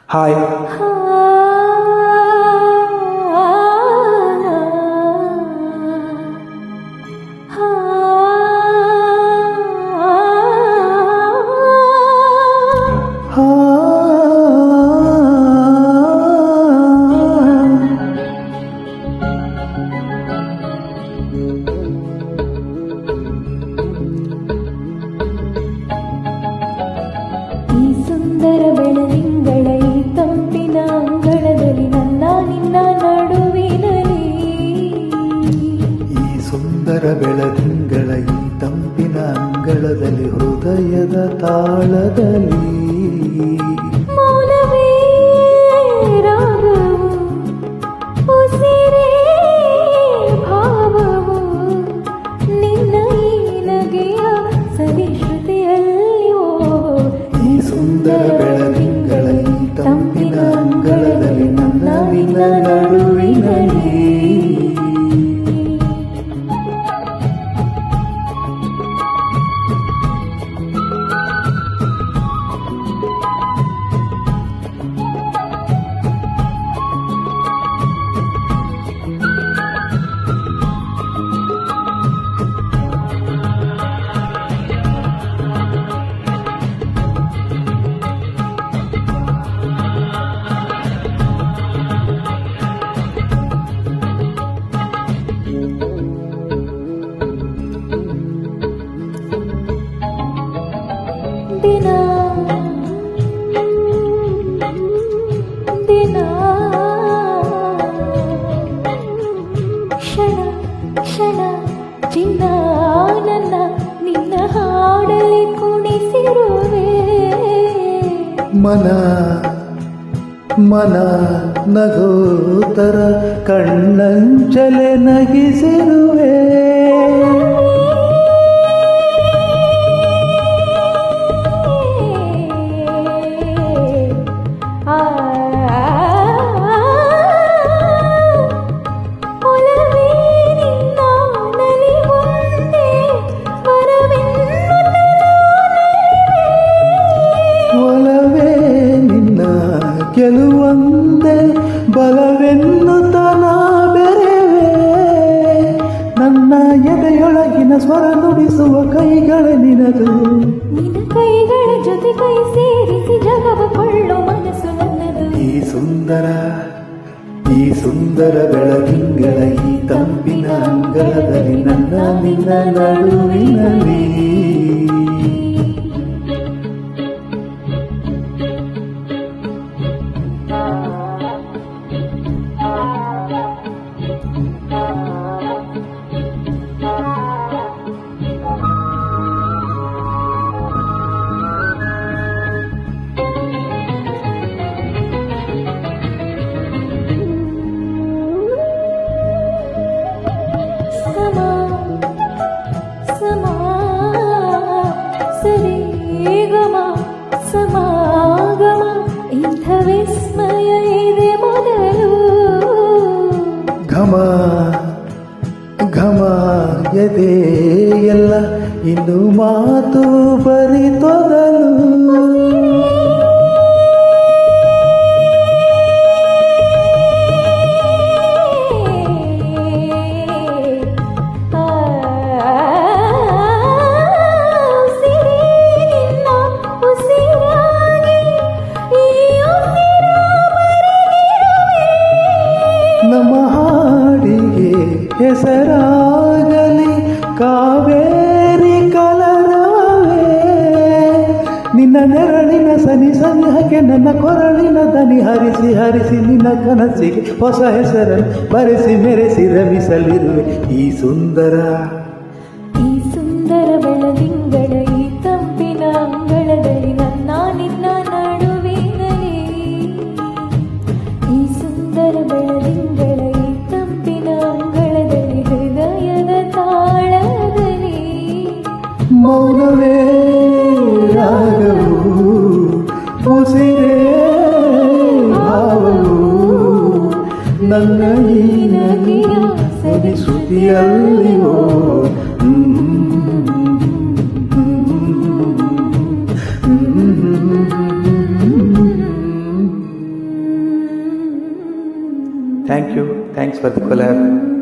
Hi. ಈ ಸುಂದರ ಬೆಳದಿಂಗಳ ಈ ತಂಪಿನ ಅಂಗಳದಲ್ಲಿ ನನ್ನ ನಿನ್ನ ನಡುವಿನಲ್ಲಿ, ಈ ಸುಂದರ ಬೆಳದಿಂಗಳ ಈ ತಂಪಿನ ಅಂಗಳದಲ್ಲಿ ಹೃದಯದ ತಾಳದಲ್ಲಿ ಮೌನವೇ ರಾಗವು, ಉಸಿರೇ ಭಾವವು, ನಿನ್ನ ಈ ನಗೆಯ ಸವಿಶ್ರುತಿಯಲ್ಲಿಯೋ. ಈ ಸುಂದರ ಬೆಳದಿಂಗಳ ಈ ತಂಪಿನ ಅಂಗಳದಲ್ಲಿ ನನ್ನ ನಿನ್ನ ನಡುವಿನಲ್ಲಿ. ದಿನ ದಿನ ಕ್ಷಣ ಕ್ಷಣ ಚಿನ್ನ ನನ್ನ ನಿನ್ನ ಹಾಡಲಿ ಕುಣಿಸಿರುವೆ. ಮನ ಮನ ನಗೋತರ ಕಣ್ಣಂಚಲೆ ನಗಿಸಿರುವೆ. ಒಲವೇ ನಿನ್ನ ನಲಿವಂತೆ ಒಲವೇ ನಿನ್ನ ಗೆಲುವಂದೆ ಬಲವೆನ್ನುತ್ತ ನಾ ಬೆರೆವೆ. ನನ್ನ ಎದೆಯೊಳಗಿನ ಸ್ವರ ನುಡಿಸುವ ಕೈಗಳ ನಿನದು. ನಿನ್ನ ಕೈಗಳ ಜೊತೆ ಕೈ ಸೇರಿಸಿ ಜಗವ ಕೊಳ್ಳೋ ಮನಸ್ಸು ನನ್ನದು. ಈ ಸುಂದರ ಬೆಳದಿಂಗಳ ಈ ತಂಪಿನ ಅಂಗಳದಲ್ಲಿ ನನ್ನ ನಿನ್ನ ನಡುವಿನಲ್ಲಿ. ಸಮಾ ಸಮಾ ಸರಿಗಮ ಸಮಾಗಮ ಇಂಥ ವಿಸ್ಮಯ ಇದೆ ಮೊದಲು. ಘಮ ಘಮ ಎದೆ ಎಲ್ಲ ಇನ್ನು ಮಾತು ಬರಿತೊದಲು. ನಮ್ಮ ಹಾಡಿಗೆ ಹೆಸರಾಗಲಿ ಕಾವೇರಿ ಕಲರವೇ. ನಿನ್ನ ನೆರಳಿನ ಸನಿ ಸನಿಹಕ್ಕೆ ನನ್ನ ಕೊರಳಿನ ದನಿ ಹರಿಸಿ ಹರಿಸಿ ನಿನ್ನ ಕನಸಿಗೆ ಹೊಸ ಹೆಸರನ್ನು ಬರೆಸಿ ಮೆರೆಸಿ ರಮಿಸಲಿರುವೆ. ಈ ಸುಂದರ ಬೆಳದಿಂಗಳ ಈ ತಂಪಿನ ಅಂಗಳದಲ್ಲಿ ನನ್ನ ನಿನ್ನ ನಡುವಿನಲ್ಲಿ, ಈ ಸುಂದರ ಬೆಳದಿಂಗಳ ಈ ತಂಪಿನ ಅಂಗಳದಲ್ಲಿ ಹೃದಯದ ತಾಳದಲ್ಲಿ ಮೌನವೇ ರಾಗವು, ಉಸಿರೇ ಭಾವವು, ನನ್ನ ಈ ನಗೆಯ ಸವಿಶ್ರುತಿಯಲ್ಲಿಯೋ. Thanks for the collab.